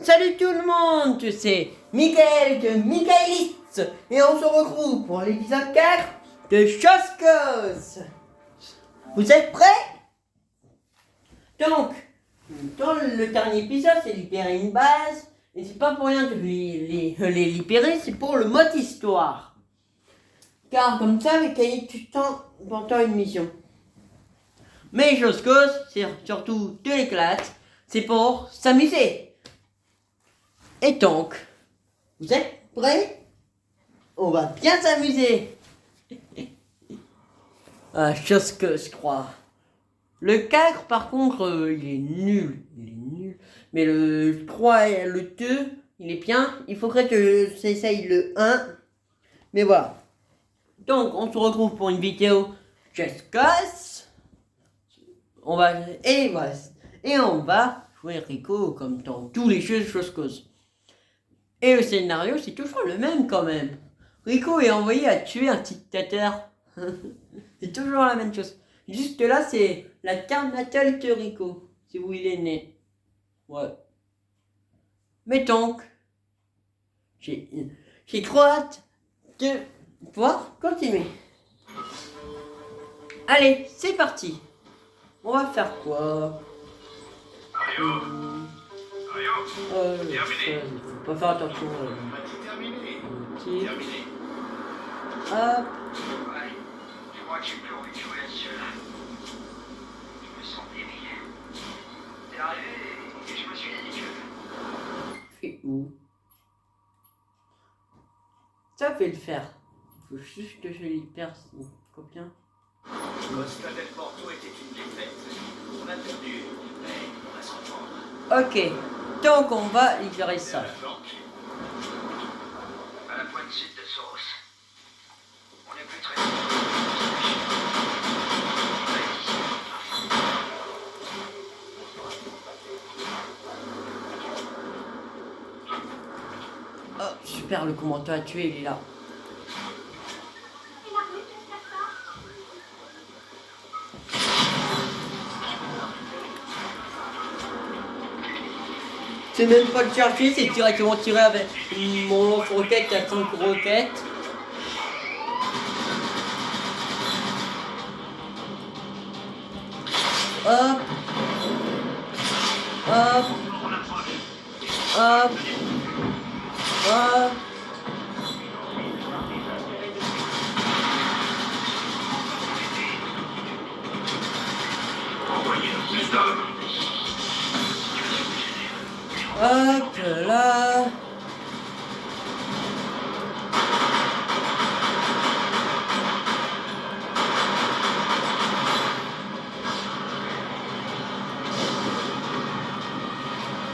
Salut tout le monde, c'est Michael de Michaelist et on se retrouve pour l'épisode 4 de Choscos. Vous êtes prêts? Donc, dans le dernier épisode, c'est libérer une base et c'est pas pour rien de les libérer, c'est pour le mode histoire. Car comme ça, avec Kayit, tu t'entends une mission. Mais Choscos, c'est surtout de l'éclate, c'est pour s'amuser. Et donc, vous êtes prêts? On va bien s'amuser. Chose que je crois. Le 4, par contre, il est nul. Mais le 3 et le 2, il est bien. Il faudrait que j'essaye le 1. Mais voilà. Donc, on se retrouve pour une vidéo Just Cause. On va jouer Rico comme dans tous les jeux Just Cause. Et le scénario, c'est toujours le même quand même. Rico est envoyé à tuer un dictateur. C'est toujours la même chose. Juste là, c'est la carte natale de Rico. C'est où il est né. Ouais. Mais donc, j'ai trop hâte de pouvoir continuer. Allez, c'est parti. On va faire quoi? Faut pas faire attention. Terminé. Hop. Ouais, je crois que j'ai plus envie de jouer à ce jeu-là. Je me sens débile. C'est arrivé et je me suis dit que... Et où? Ça fait le faire. Faut juste que je libère son copain. Costa del Porto était une défaite. On a perdu, mais on va se reprendre. Ok. Donc on va libérer ça. À la pointe sud de Soros. On est plus très... Oh, super, le commandant a tué, il est là. C'est même pas le chercher, c'est directement tiré avec mon lance-roquette à 5 roquettes. Hop. Hop. Hop. Hop. Hop là.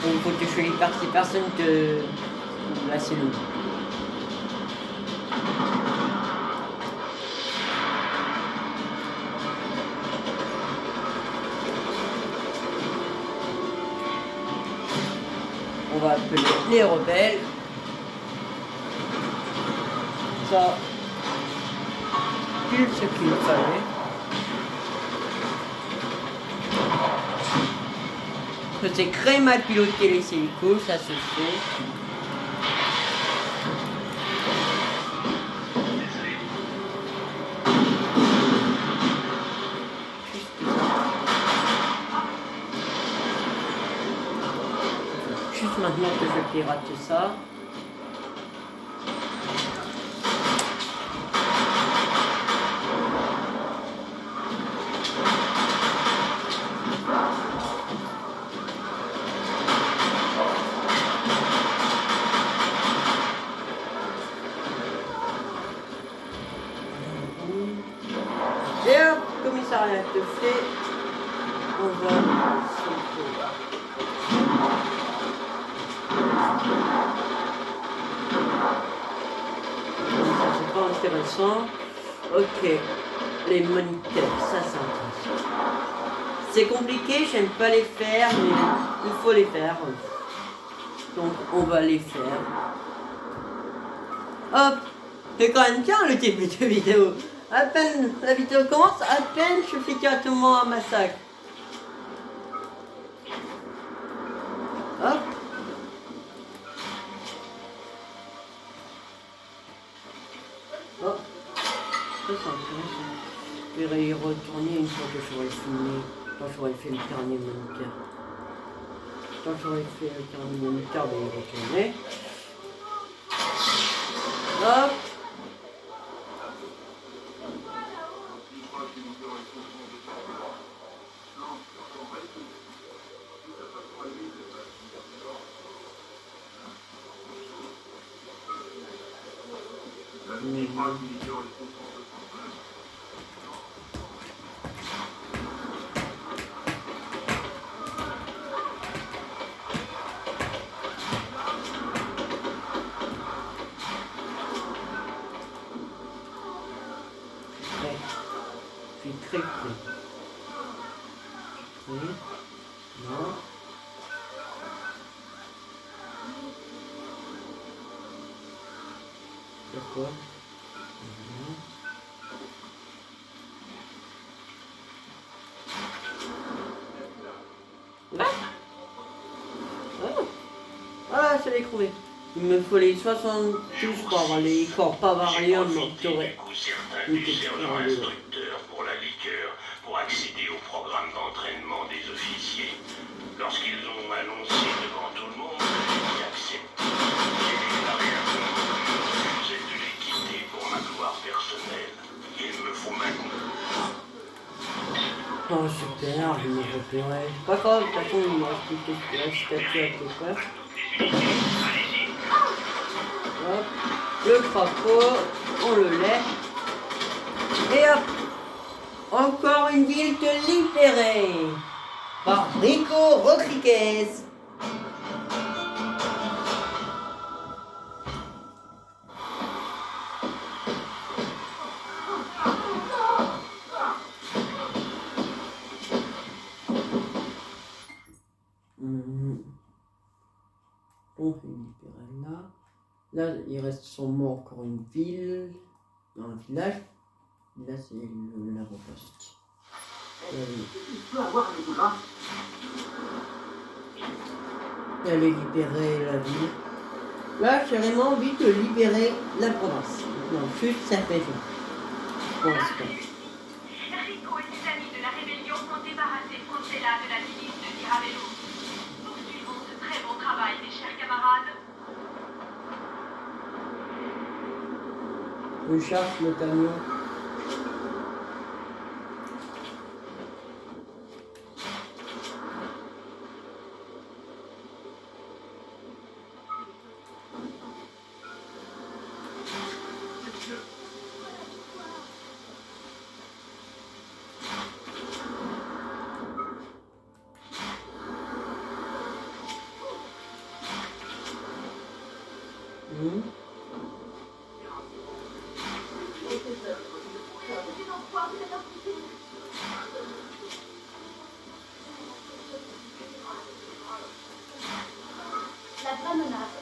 Il faut que je libère ces personnes de la cellule. On va appeler les rebelles. Ça, pile ce qu'il fallait. C'est très mal piloté les hélicos, ça se fait. Juste maintenant que je pirate ça. Et hop, commissariat de fait, on va sauter. Ça c'est pas intéressant. Ok, les moniteurs, ça c'est intéressant. C'est compliqué, j'aime pas les faire, mais il faut les faire. Donc on va les faire. Hop, c'est quand même bien le début de vidéo. À peine la vidéo commence, à peine je fais directement un massacre. Hop. j'espérais y retourner une fois que j'aurais fini. Quand j'aurais fait le dernier moniteur. Quand j'aurais fait le dernier moniteur, ben y retourner. Hop. Je suis très prêt. Oui. Non. D'accord. Ah. Ah, ça l'ai trouvé. Il me faut les 72 pour avoir les corps, pas variables, donc j'aurais. Certains désertent leur instructeur pour la liqueur pour accéder au programme d'entraînement des officiers. Lorsqu'ils ont annoncé devant tout le monde qu'ils acceptent, j'ai déclaré à tout le monde que je refusais de les quitter pour ma gloire personnelle. Il me faut maintenant. Oh super, je me repérais. Pas grave, de toute façon il me reste plus que la statue à peu près. Hop, le crapaud, on le lève. Et hop, encore une ville de libérée par Rico Rodriguez. On fait libérer là. Là, il reste sûrement encore une ville dans le village. Là, c'est l'avant-poste. Elle est libérée la ville. Là, j'ai vraiment envie de libérer la province. Non, juste sa région. Pour l'instant. Rico et ses amis de la rébellion ont débarrassé Frontella de la milice de Tirabello. Poursuivons ce très bon travail, mes chers camarades. Je cherche le camion. La vraie menace,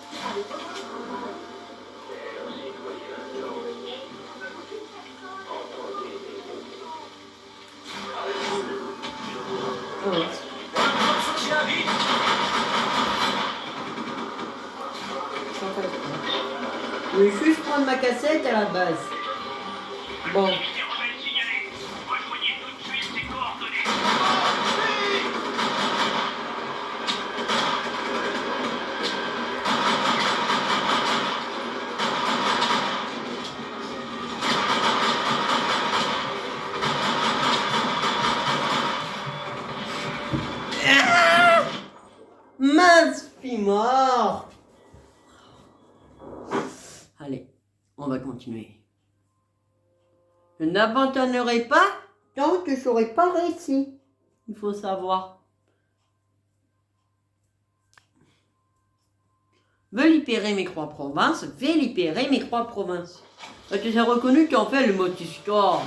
Je vais juste prendre ma cassette à la base. Bon. Mince, je suis mort. Allez, on va continuer. Je n'abandonnerai pas tant que je n'aurai pas réussi. Il faut savoir. Veux libérer mes 3 provinces, vais libérer mes 3 provinces. Tu as reconnu qu'en fait le mode histoire,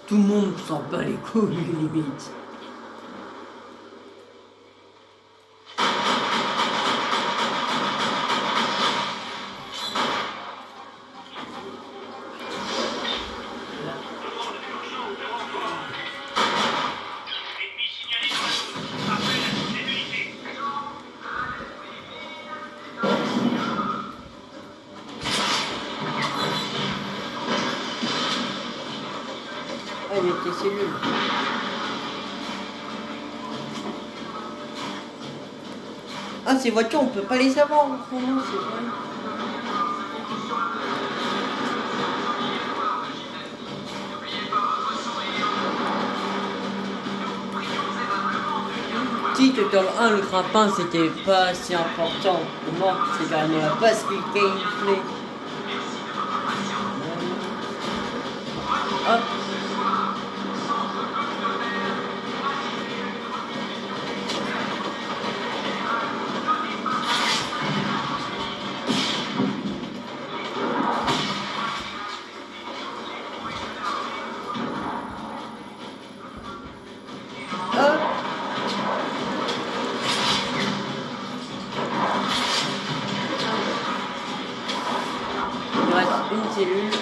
tout le monde s'en bat les couilles limite. Elle était des cellules. Ah, ces voitures, on peut pas les avoir en ce moment, c'est vrai. Si dans le 1, le grappin, c'était pas si important. Moi, c'est quand même la base qui gameplay. Hop. Hop. Il reste une cellule.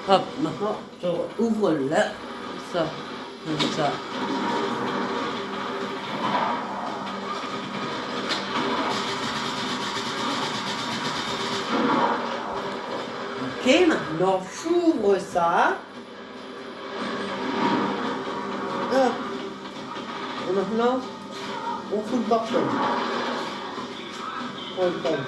Hop, maintenant, je ouvre là, ça, comme ça. Ok, maintenant j'ouvre ça. Hop. Et maintenant, on fout le bordel. On le tombe.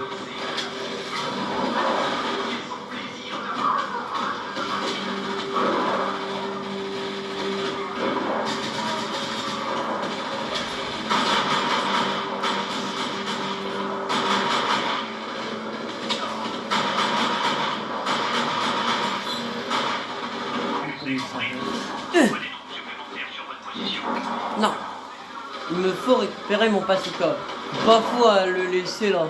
Non, il me faut récupérer mon passeport. Pas fou à le laisser là.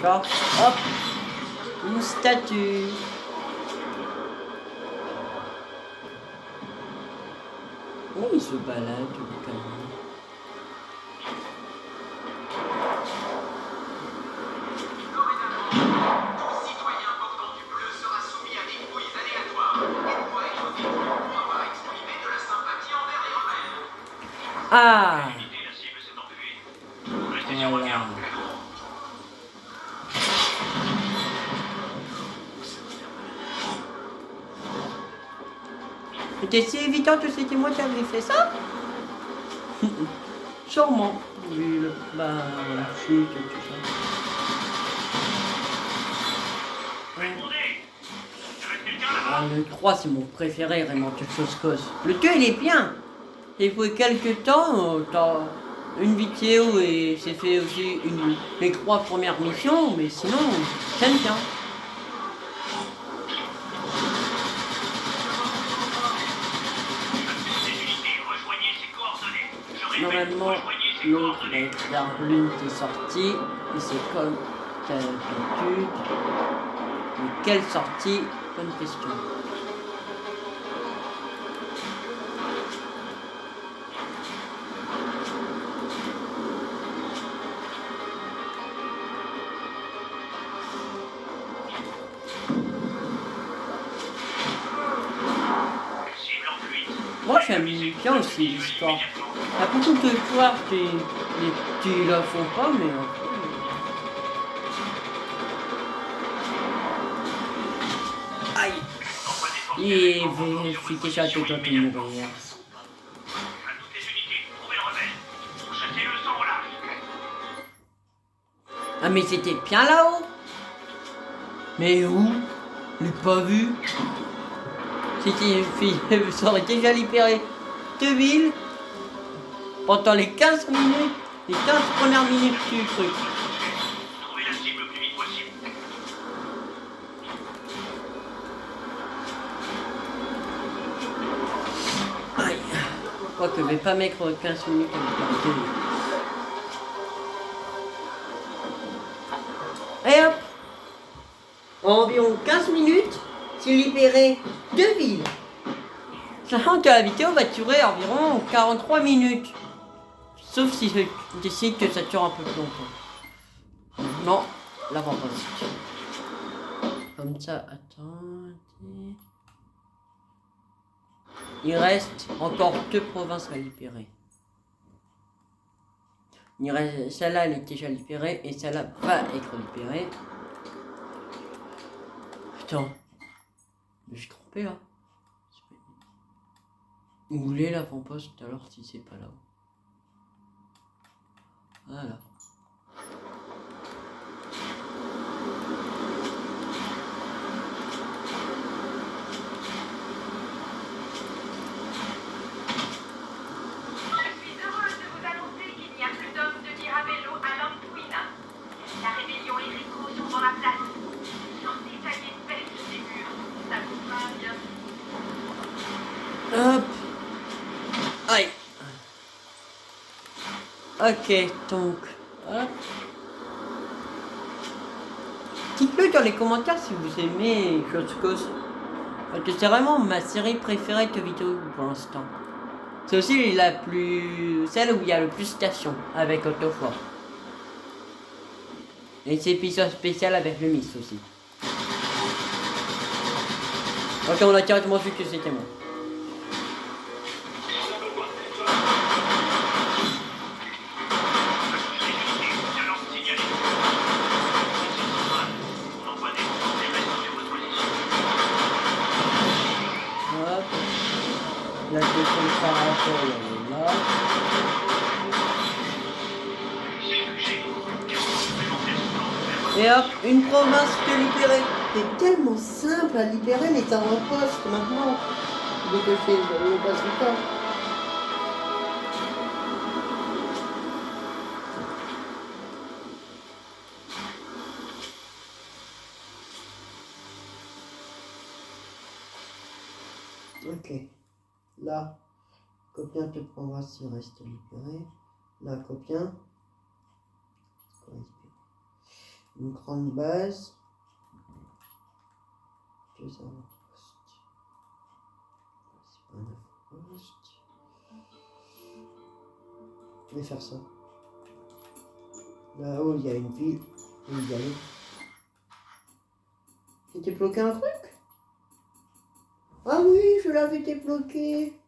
Genre, hop, une statue. Oh, il se balade quand même. Ah, voilà. C'était si évident que c'était moi qui avais fait ça. Sûrement, vu la chute et tout ça. Ah, le 3 c'est mon préféré, Raymond Tchoscos. Le 2 il est bien. J'ai joué quelques temps, dans une vidéo et j'ai fait aussi les 3 premières missions, mais sinon, j'aime bien. Normalement, l'autre, l'une est sortie, et c'est comme d'habitude. Mais quelle sortie? Bonne question. Moi j'aime bien aussi l'histoire. Il y a beaucoup de joueurs qui la font pas, mais aïe. Et vérifie déjà tout dans une barrière. Ah mais c'était bien là-haut. Mais où? Je l'ai pas vu. C'était une fille, ça aurait déjà libéré 2 villes pendant les 15 minutes, les 15 premières minutes du truc. Trouvez la cible le plus vite possible. Aïe. Je crois que je vais pas mettre 15 minutes à libérer 2 villes. Et hop. En environ 15 minutes, j'ai libéré 2 villes. Sachant que la vidéo va durer environ 43 minutes. Sauf si tu décides que ça dure un peu plus longtemps. Non, l'avant-poste. Comme ça, attendez. Il reste encore 2 provinces à libérer. Celle-là, elle est déjà libérée et celle-là va être libérée. Putain. Mais je suis trompé là. Où est l'avant-poste alors si c'est pas là? Voilà. Je suis heureuse de vous annoncer qu'il n'y a plus d'hommes de Mirabello à Lampuina. La rébellion et Rico sont dans la place. Sortez tailler bête des murs. Ça vous va bien. Hop. Aïe. Ok, donc. Hop. Dites-le dans les commentaires si vous aimez Just Cause. Parce que c'est vraiment ma série préférée de vidéos pour l'instant. C'est aussi la plus... celle où il y a le plus de stations avec autrefois. Et c'est épisode spécial avec le Miss aussi. Ok, on a directement vu que c'était moi. Hop. La deuxième paraphore, elle est là. Et hop, une province de libérer. C'est tellement simple à libérer les avant-postes maintenant. Dès que je fais le passe du temps. Ok. Là, combien de provinces il reste libéré? Là, combien? Une grande base. 2 avant-postes. C'est pas un avant-poste. Je vais faire ça. Là-haut, il y a une ville. Je vais y aller. J'ai débloqué un truc? Ah oui, je l'avais débloqué.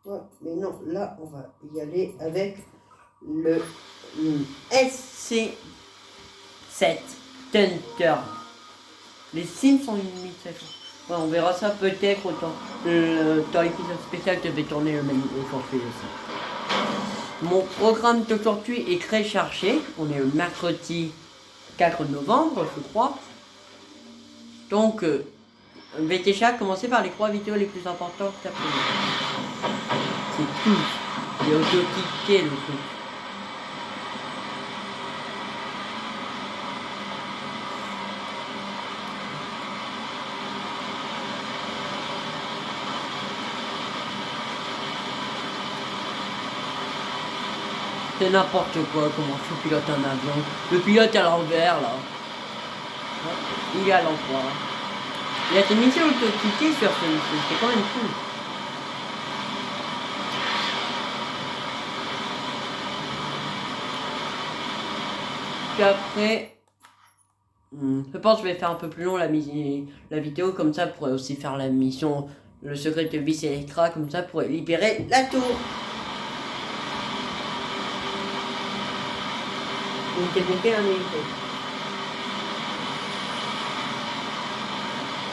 Ouais, mais non, là, on va y aller avec le SC7 Thunder. Les signes sont limités. Ouais, on verra ça peut-être dans l'épisode spécial que je vais tourner le même aujourd'hui aussi. Mon programme d'aujourd'hui est très chargé. On est le mercredi 4 novembre, je crois. Donc, je vais déjà commencer par les 3 vidéos les plus importantes d'après. C'est tout. J'ai auto-cliqué le truc. C'est n'importe quoi comment je pilote un avion. Le pilote à l'envers là. Il est à l'endroit. Il y a des missions auto-cliquées sur celui-ci. C'est quand même cool. Puis après, je pense que je vais faire un peu plus long la vidéo, comme ça pour aussi faire la mission, le secret de Vis Electra, comme ça pour libérer la tour. Il était bloqué un hélico.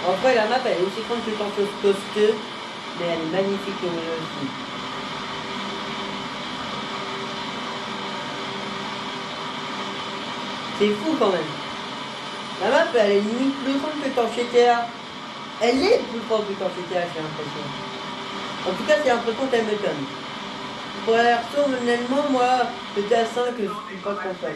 Après la map elle est aussi grande que Campus 2, mais elle est magnifique aussi. C'est fou quand même. La map elle est limite plus grande que dans GTA. Elle est plus grande que dans GTA, j'ai l'impression. En tout cas c'est l'impression qu'elle me donne. Pour la version honnêtement moi GTA 5 je suis pas trop fan.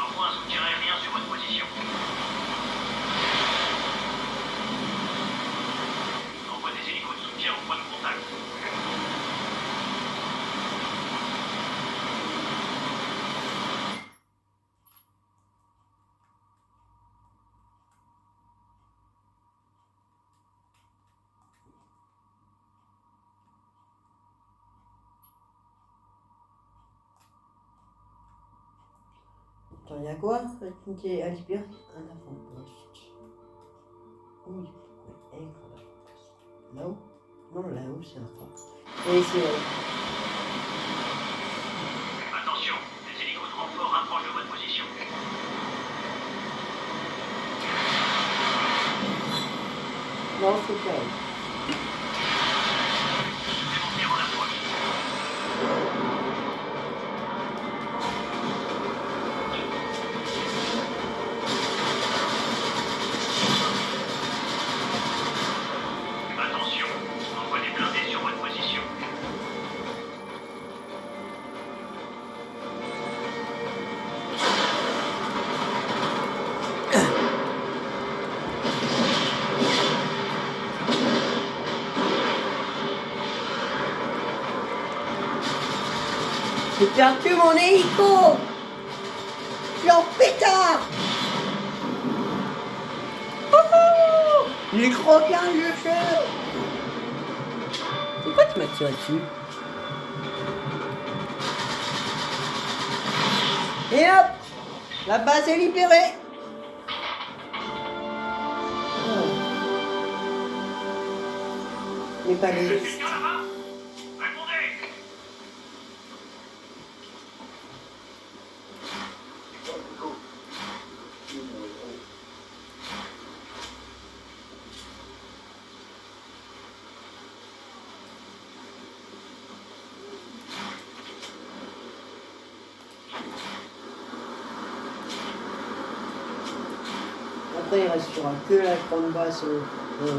Envoie un soutien aérien sur votre position. Envoie des hélicos de soutien au point de contact. Attends, il y a quoi? À libérer un avant-poste. Oui, là-haut? Non, là-haut, c'est la fin. Et c'est... Attention, les hélicos de renfort rapprochent de votre position. Non, c'est pas elle. Supplémentaires en approche. Attention, envoie des blindés sur votre position. J'ai perdu mon hélico! Je suis en pétard! Wouhou! Il est trop bien le jeu! Pourquoi tu m'as tiré dessus? Et hop! La base est libérée! Oh. Les balistes. Quelqu'un là-bas? Répondez! Après, il restera que la grande base dans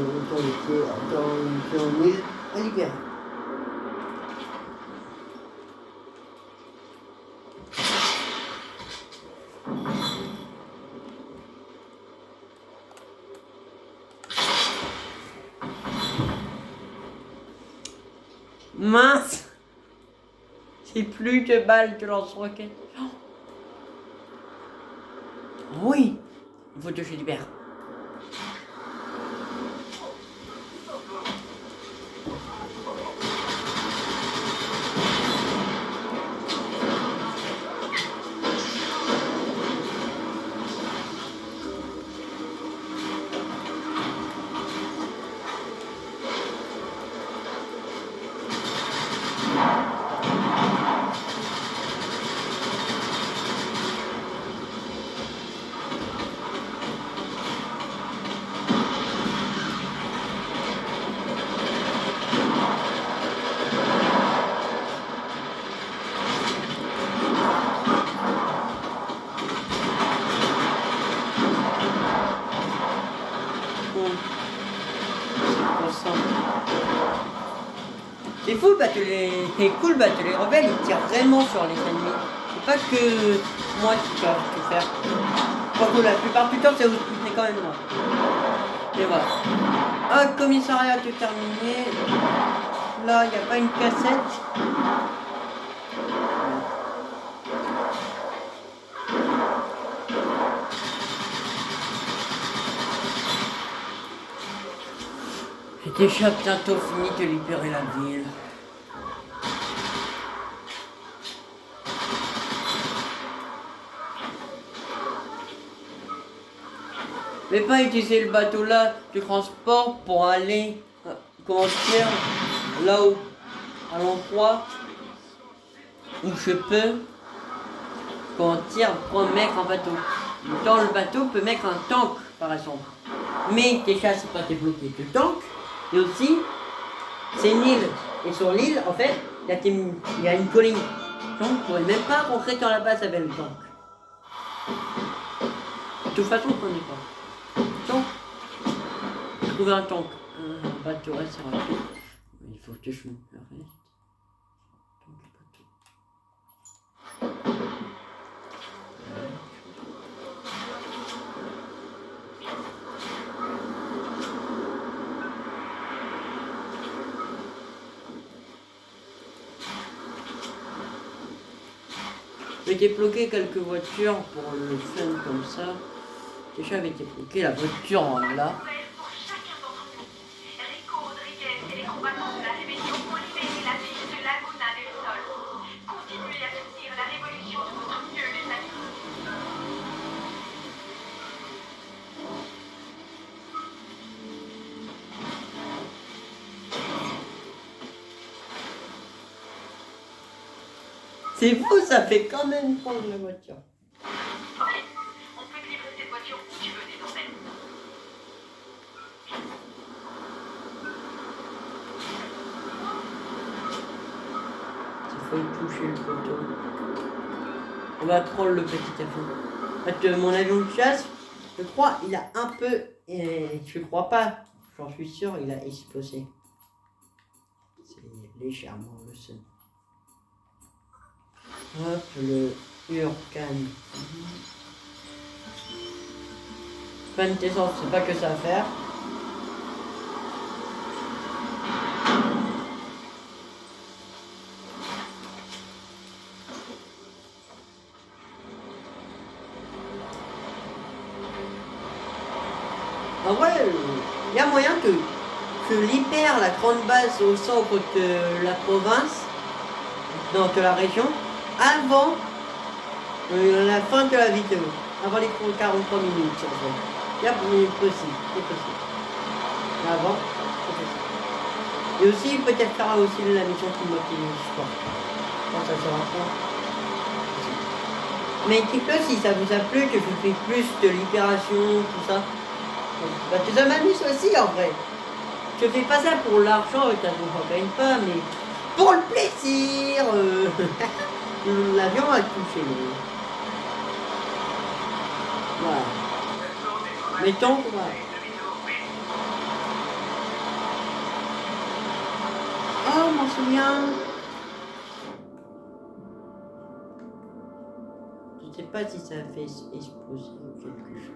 l'île à libérer. Mince! J'ai plus de balles de lance-roquettes. Oh. Oui! Il faut que je libère. C'est fou parce que les cool parce que les rebelles ils tirent vraiment sur les ennemis. C'est pas que moi qui dois tout faire. Pas que la plupart du temps c'est quand même moi. Et voilà. Ah, commissariat tout terminé. Là il n'y a pas une cassette. J'ai déjà bientôt fini de libérer la ville. Mais pas utiliser le bateau là de transport pour aller, comment dire, là-haut, à l'endroit où je peux, comment dire, pour mettre un bateau. Dans le bateau peut mettre un tank par exemple. Mais déjà c'est pas débloqué de tank. Et aussi, c'est une île. Et sur l'île, en fait, il y a une colline. Donc, on ne pourrait même pas rentrer dans la base avec le tank. De toute façon, on ne connaît pas. Donc, trouver un tank. Un bateau, ouais, c'est rapide. Il faut que je me arrête. J'ai débloqué quelques voitures pour le fun comme ça. Déjà j'avais débloqué la voiture là. Pour chacun d'entre vous, Rico Rodriguez et les combattants de la rébellion ont libéré la ville de Laguna del Sol. Continuez à soutenir la révolution de votre mieux, les amis. C'est fou, ça fait quand même prendre la voiture. Ok, on peut te livrer cette voiture où tu veux désormais. Il faut y toucher le poteau. On va prendre le petit avion. En fait, mon avion de chasse, je crois, il a un peu... je crois pas, j'en suis sûr, il a explosé. C'est légèrement le son. Hop, le Huracan. Plein d'essence, c'est pas que ça à faire. En vrai, il y a moyen que libère la grande base au centre de la province, donc de la région, avant la fin de la vidéo, avant les 43 minutes. Il y a possible, c'est possible. Mais avant, c'est possible. Et aussi, peut-être faire aussi la mission qui motive l'histoire. Quand ça sera quoi. Mais dites-le si ça vous a plu, que je fais plus de libération, tout ça. Bah, tu m'amuses aussi en vrai. Je fais pas ça pour l'argent, t'as ne gagne pas, mais pour le plaisir. L'avion a touché. Voilà. Mettons quoi. Oh, m'en souviens. Je sais pas si ça fait exploser ou quelque chose.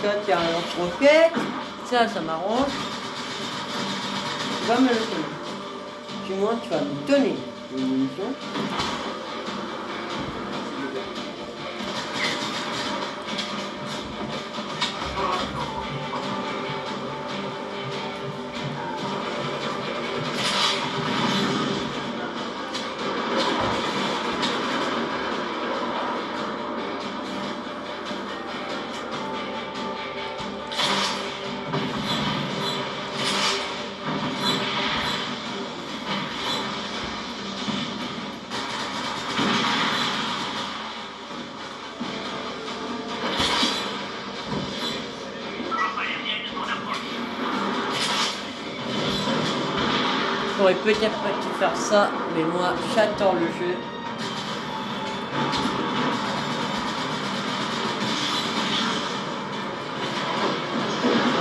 Ça, tiens, un roquette. Ça m'arrange. Tu vas me le donner. Du moins, tu vas me donner une munition. J'aurais peut-être pas dû faire ça, mais moi j'attends le jeu.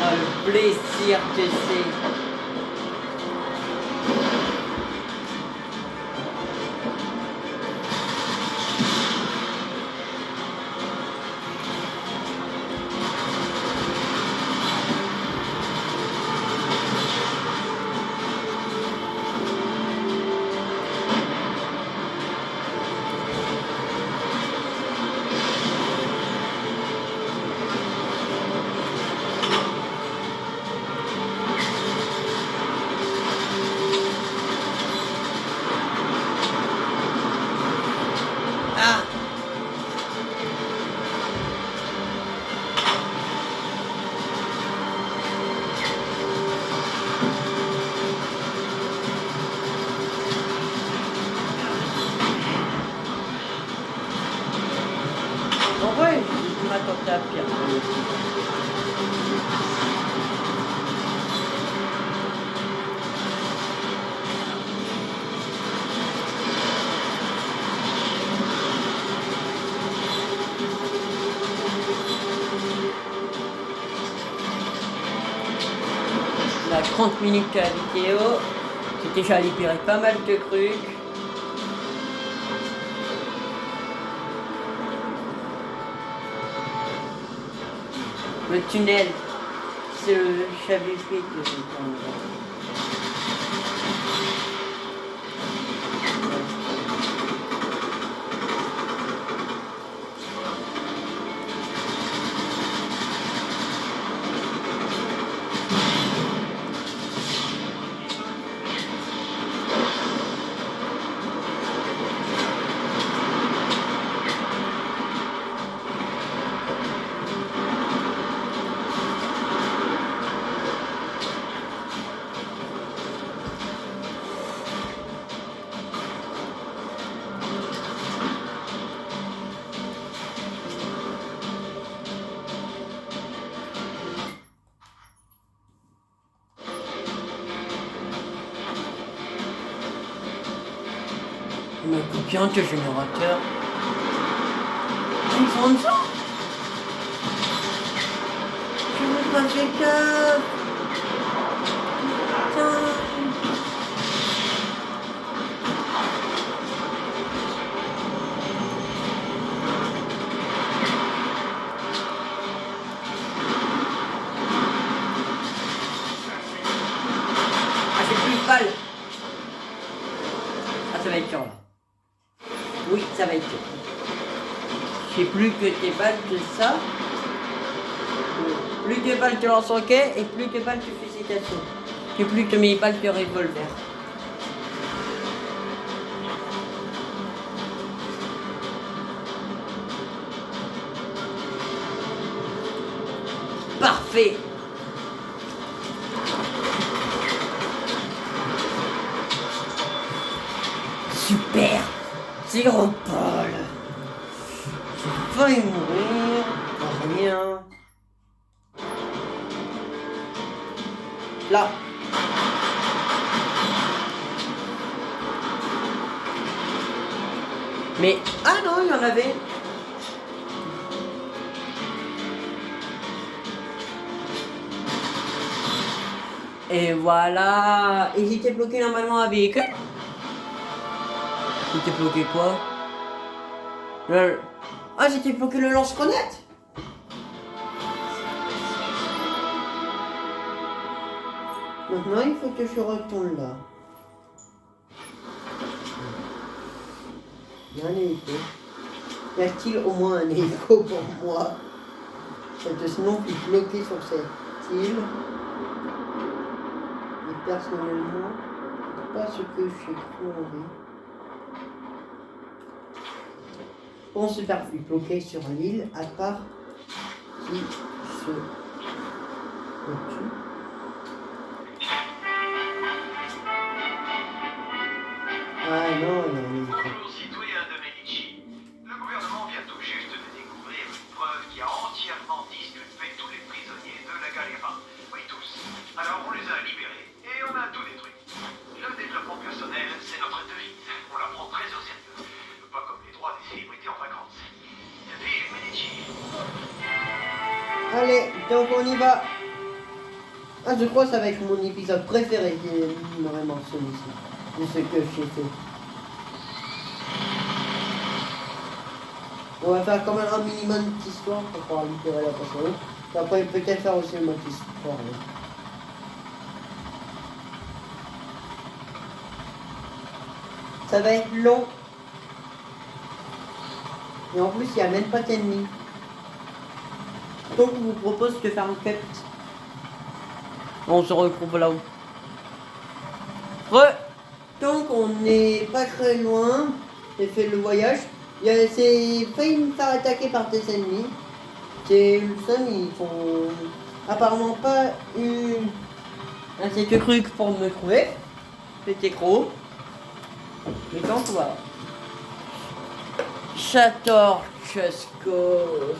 Ah, le plaisir que c'est. En vrai, je m'attendais à pire. La 30 minutes de la vidéo, j'ai déjà libéré pas mal de trucs. Le tunnel, c'est le chapitre que Ma copiante générateur. Ils font ça. Je veux pas faire gaffe. Putain. Ah, j'ai plus de balles. Ah, ça va être dur là. Oui, ça va être dur. J'ai plus que tes balles de ça. Plus de balles de lance-roquet et plus de balles de fusillation. Et plus que mes balles de revolver. Parfait. Super. Zéro Paul. J'ai failli mourir. Rien. Là. Mais, ah non, il y en avait. Et voilà. Et j'étais bloqué normalement avec eux. J'étais bloqué quoi? Ah, j'étais bloqué le lance-grenade. Maintenant, il faut que je retourne là. Il y a un hélico. Y a-t-il au moins un hélico pour moi? Parce que sinon, je suis bloqué sur cette île. Et personnellement, c'est pas ce que j'ai trop envie. Bon, super, je suis bloqué sur l'île, à part qui se tue. Ah non, il y a un hélico. Bonjour, citoyen de Medici. Le gouvernement vient tout juste de découvrir une preuve qui a entièrement disculpé tous les prisonniers de la Galera. Oui, tous. Alors on les a libérés et on a tout détruit. Le développement personnel, c'est notre devise. On la prend très au sérieux. Pas comme les droits des célébrités en vacances. Vive Medici. Allez, donc on y va. Ah, je crois que ça va être mon épisode préféré qui est vraiment celui-ci. De ce que j'ai fait. On va faire quand même un minimum d'histoire pour pouvoir libérer la personne. Et après, peut-être faire aussi une mode histoire. Oui. Ça va être long. Et en plus, il n'y a même pas d'ennemis. Donc, je vous propose de faire un cut. On se retrouve là-haut. Donc, on n'est pas très loin. J'ai fait le voyage. C'est failli me faire attaquer par des ennemis. C'est le seul, ils sont apparemment pas eu assez de trucs pour me trouver. C'était gros. Mais quand on va. J'adore Just Cause.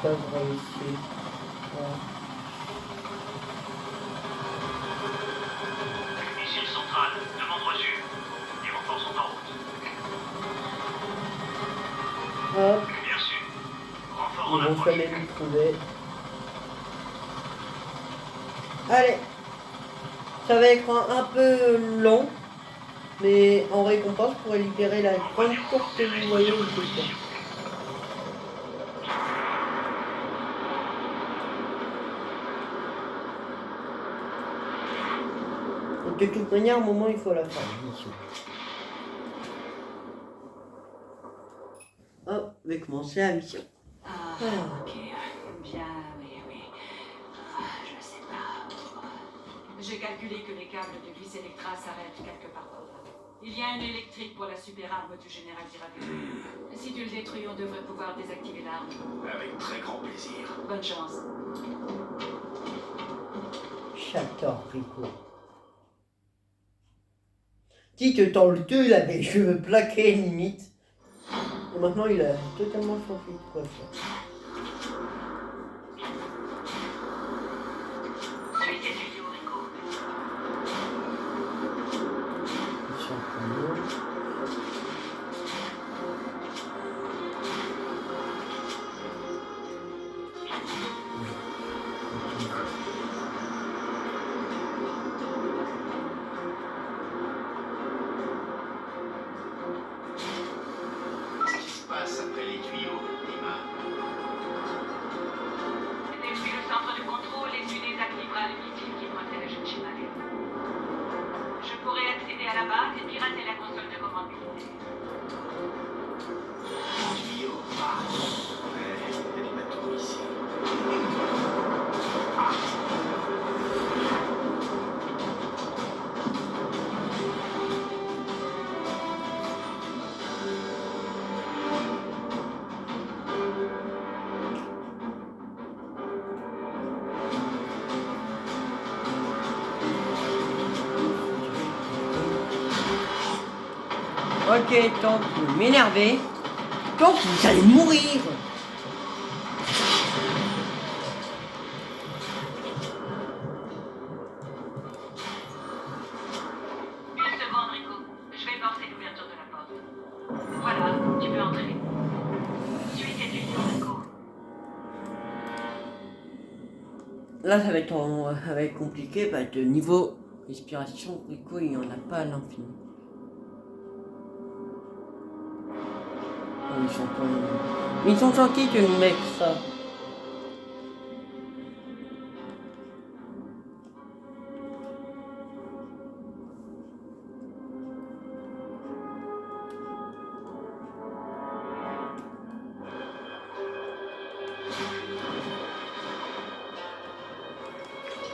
Peuvent réussir. Ouais. Missile central, demande reçue. Les renforts sont en route. Hop, Bien sûr. Renfort ils en vont approche. jamais me trouver. Allez, ça va être un peu long, mais en récompense, je pourrais libérer la grande tour que vous voyez ici. De toute manière, à un moment, il faut la faire, bien sûr. Hop, je vais commencer la mission. Ah, Alors. ok. Bien, oui. Je sais pas. J'ai calculé que les câbles de vis Electra s'arrêtent quelque part par là. Il y a un électrique pour la super arme du général Dirabello. Si tu le détruis, on devrait pouvoir désactiver l'arme. Avec très grand plaisir. Bonne chance. J'adore Rico. Dis que dans le 2, il avait les cheveux plaqués limite. Et maintenant, il a totalement changé de coiffure. Suis tes studios, Rico. Ils sont cool. Qu'est-ce qui se passe après les tuyaux, Nima? Depuis le centre de contrôle et tu désactiveras le missile qui protège Chimalé. Je pourrais accéder à la base et pirater la console de commande militaire. Les tuyaux? Ah, ouais, il y a des bateaux ici. Ok, tant que vous m'énervez, tant que vous allez mourir. Une seconde, Rico. Je vais forcer l'ouverture de la porte. Voilà, tu peux entrer. Suis tes studios, Rico. Là, ça va être compliqué parce que niveau respiration, Rico, il n'y en a pas à l'infini. Oh, ils sont gentils que nous mettent ça.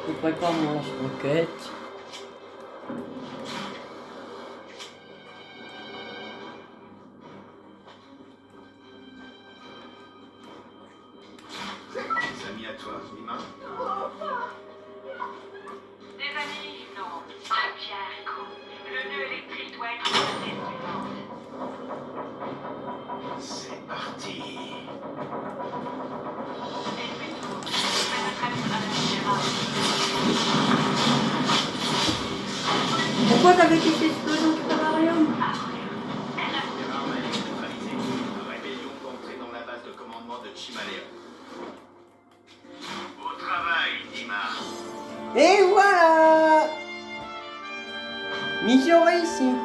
Je prépare mon lance-roquette. Des amis à toi, Nima? Des amis? Non. Très bien, Rico. Le nœud électrique doit être dans la pièce suivante. C'est parti. Et plutôt, je vais attraper la super Pourquoi t'avais fait cette explosion de terrarium? L'arme est neutralisée. La rébellion peut entrer dans la base de commandement de Chimalé. Au travail, Nima. Et voilà! Mission réussie.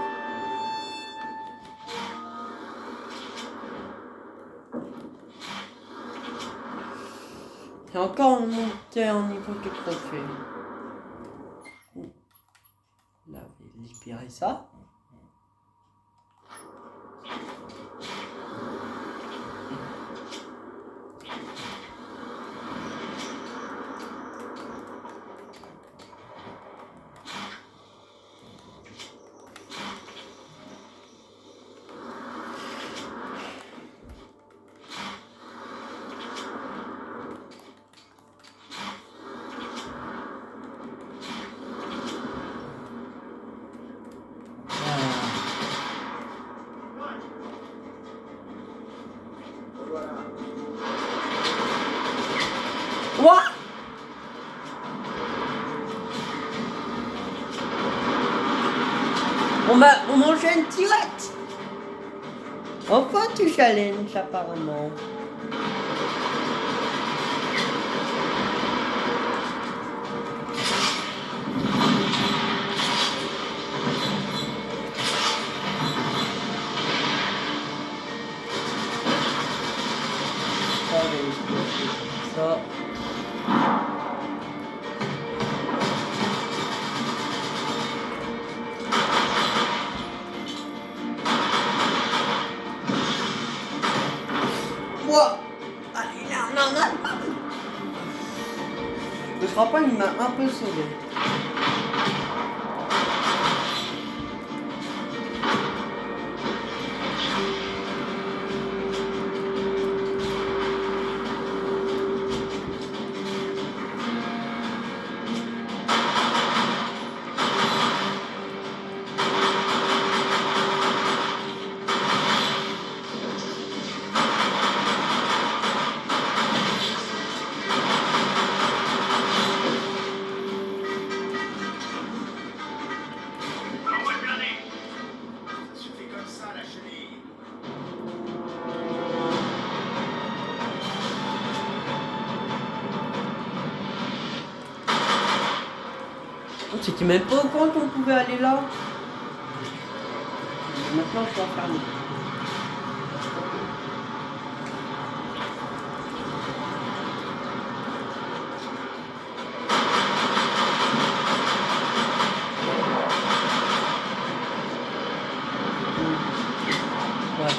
C'est encore monté en niveau de trophée. Là, on va libérer ça. Quoi? On m'enchaîne direct. Enfin tu challenges apparemment. Ça. Allez, non. Papa, il m'a un peu sauvé. Envoie le blindé. Ça se fait comme ça, la chenille. C'était même pas au courant qu'on pouvait aller là. Maintenant, je suis enfermé. Ouais.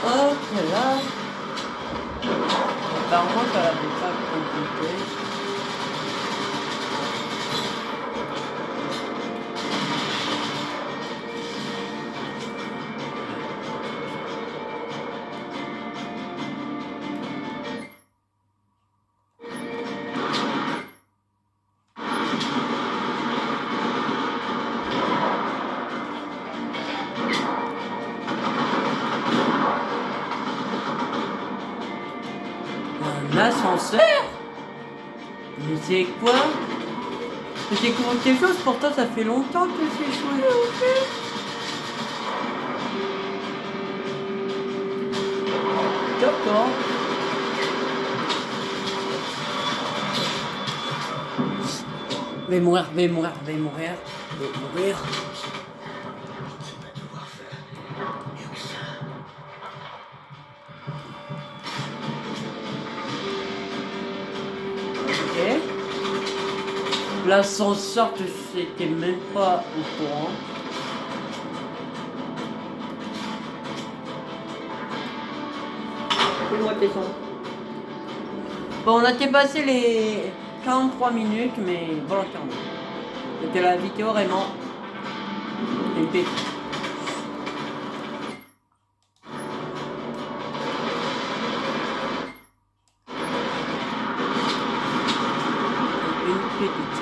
Ok, là. Apparemment, ça l'avait pas compliqué. Un ascenseur? Mais c'est quoi? Je découvre quelque chose, pourtant ça fait longtemps que c'est joué en fait. D'accord. Je vais mourir, je vais mourir, je vais mourir, je vais mourir. Ok. L'ascenseur que j'étais même pas au courant. Fais-moi descendre. Bon, on a dépassé les 43 minutes, mais volontairement. C'était la vidéo vraiment une pépite. Une pépite.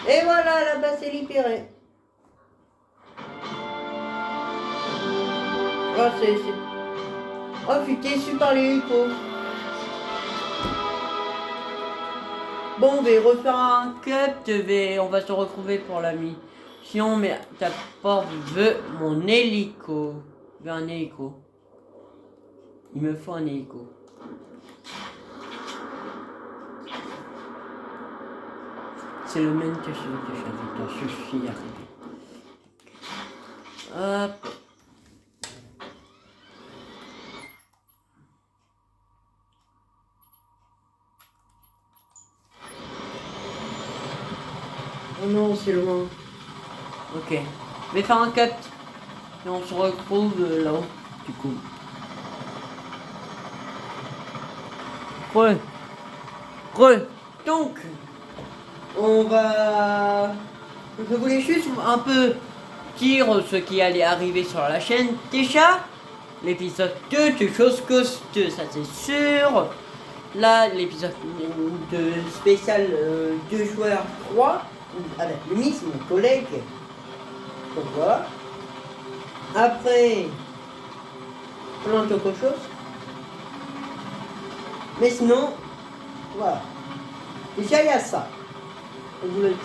Et voilà, là-bas c'est libéré. Oh, c'est... Oh, je suis déçu par l'hélico. Bon, on va refaire un cut, on va se retrouver pour la mission, mais ta porte veut mon hélico. Je veux un hélico. Il me faut un hélico. C'est le même que celui que j'avais dans ce suis arrivé. Hop. Oh non, c'est loin. Ok. Je vais faire un cut. Et on se retrouve là-haut, du coup. Donc, on va... Je voulais juste un peu dire ce qui allait arriver sur la chaîne. Déjà, l'épisode 2 de Chose Costeuse, ça c'est sûr. Là, l'épisode de spécial 2 joueurs 3, avec Louis, mon collègue. Donc voilà. Après, plein d'autres choses. Mais sinon, voilà. Déjà, il y a ça. Je vous le dis.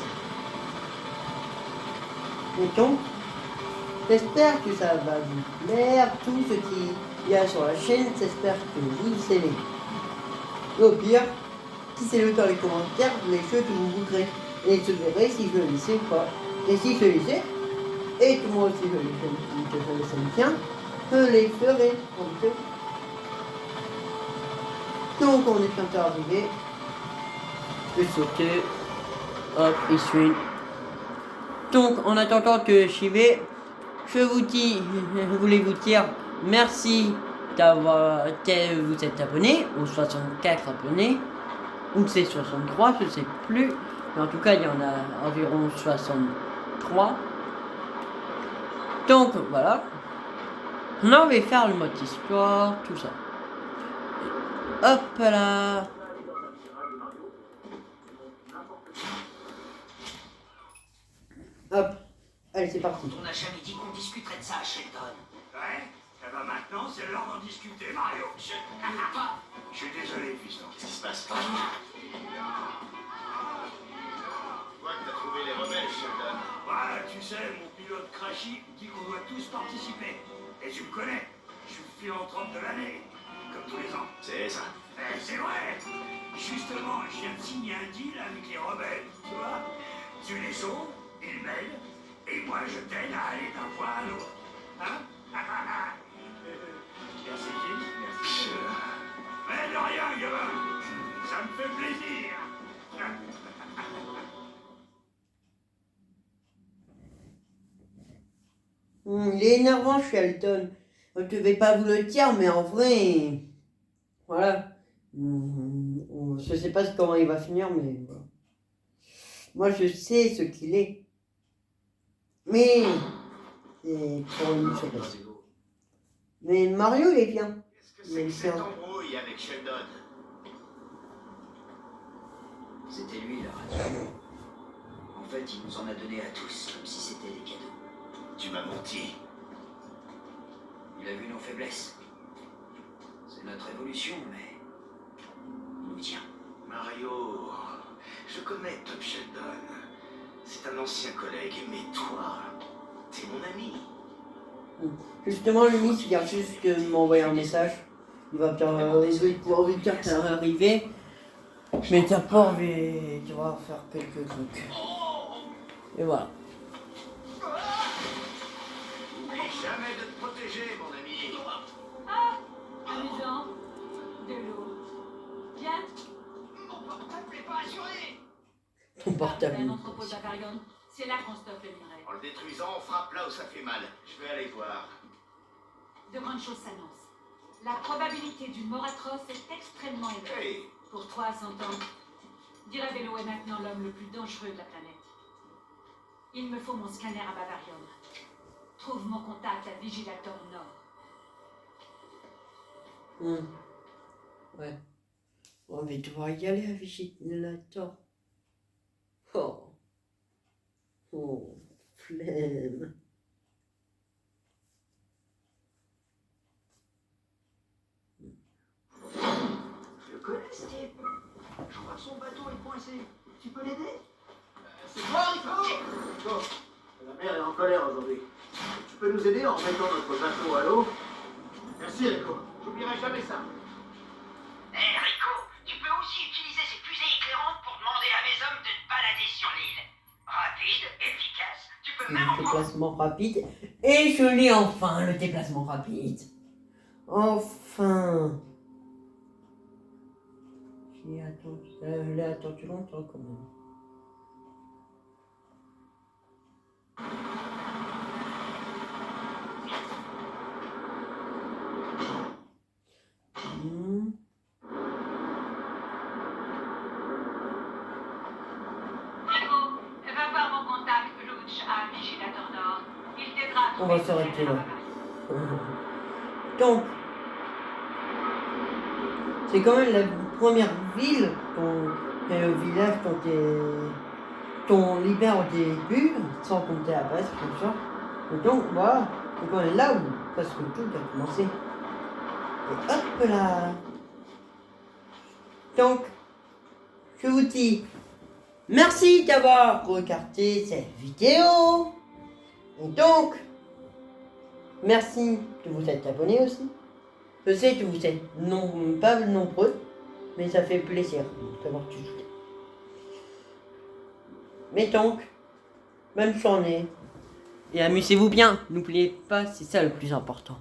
Et donc, j'espère que ça va vous plaire. Tout ce qu'il y a sur la chaîne, j'espère que vous aimez. Et au pire, dites-le dans les commentaires les choses que vous voudrez. Et je verrai si je le laisse ou pas. Et si je le laisse, et que moi aussi je le tiens, je les ferai. Donc on est bientôt arrivé. Je peux sauter. Hop, et swing. Donc en attendant que j'y vais, je voulais vous dire merci d'avoir vous êtes abonné, aux 64 abonnés, ou c'est 63, je sais plus. Mais en tout cas, il y en a environ 63. Donc voilà. Maintenant, on va faire le mode histoire, tout ça. Hop là. Hop. Allez, c'est parti. On n'a jamais dit qu'on discuterait de ça, Sheldon. Ouais. Et ben maintenant, c'est l'heure d'en discuter, Mario. Je ne veux pas. Je suis désolé, fiston. Qu'est-ce qui se passe? Je vois que t'as trouvé les rebelles, Sheldon. Bah, tu sais, mon pilote Crashy dit qu'on doit tous participer. Et tu me connais. Je suis philanthrope de l'année. Comme tous les ans. C'est ça. Eh, c'est vrai. Justement, je viens de signer un deal avec les rebelles, tu vois. Tu les sauves, ils m'aident, et moi je t'aide à aller d'un point à l'autre. Hein? Merci, Kim. Merci. Mais de rien, gamin. Ça me fait plaisir. Il est énervant, Shelton. Je ne vais pas vous le dire, mais en vrai, voilà. Je sais pas comment il va finir, mais voilà. Moi, je sais ce qu'il est. Mais c'est pour une surprise. Mais Mario, il est bien. Qu'est-ce que c'est que cette embrouille avec Sheldon? C'était lui, la radio. En fait, il nous en a donné à tous, comme si c'était des cadeaux. Tu m'as menti. Il a vu nos faiblesses. C'est notre évolution, mais il nous tient. Mario, je connais Top Sheldon. C'est un ancien collègue, mais toi, t'es mon ami. Justement, lui, il vient juste de m'envoyer un message. Il va bien pouvoir lui dire que t'es arrivé. Mais t'as pas envie, tu vas faire quelques trucs. Et voilà. N'oublie jamais de te protéger, mon ami. Ah, amusant. De l'eau. Bien. Mon portable n'est pas assuré. Ton portable. Un entrepôt d'Avarion. C'est là qu'on stocke le minerai. En le détruisant, on frappe là où ça fait mal. Je vais aller voir. De grandes choses s'annoncent. La probabilité d'une mort atroce est extrêmement élevée. Hey, Pour toi, à 100 ans, Dirabello est maintenant l'homme le plus dangereux de la planète. Il me faut mon scanner à Bavarium. Trouve mon contact à Vigilator Nord. Ouais. On va devoir y aller à Vigilator. Oh. Oh, flemme. Tu peux l'aider? C'est toi, Rico? Rico, la mer est en colère aujourd'hui. Tu peux nous aider en remettant notre bateau à l'eau? Merci, Rico. J'oublierai jamais ça. Hé, Rico, tu peux aussi utiliser ces fusées éclairantes pour demander à mes hommes de te balader sur l'île. Rapide, efficace, tu peux même en prendre... Déplacement rapide. Et je lis enfin le déplacement rapide. Enfin. Je l'ai attendu longtemps quand même. Rico, va voir mon contact Lutch à Vigilator Nord. Il t'aidera à On trouver va s'arrêter là. la base. Donc, c'est quand même la première ville, le village qu'on libère au début, sans compter la base, bien sûr. Et donc, voilà, donc on est là où presque tout a commencé. Et hop là. Donc, je vous dis merci d'avoir regardé cette vidéo. Et donc, merci de vous être abonné aussi. Je sais que vous êtes pas nombreux, mais ça fait plaisir d'avoir tout soutien. Mais donc, bonne journée. Et amusez-vous bien, n'oubliez pas, c'est ça le plus important.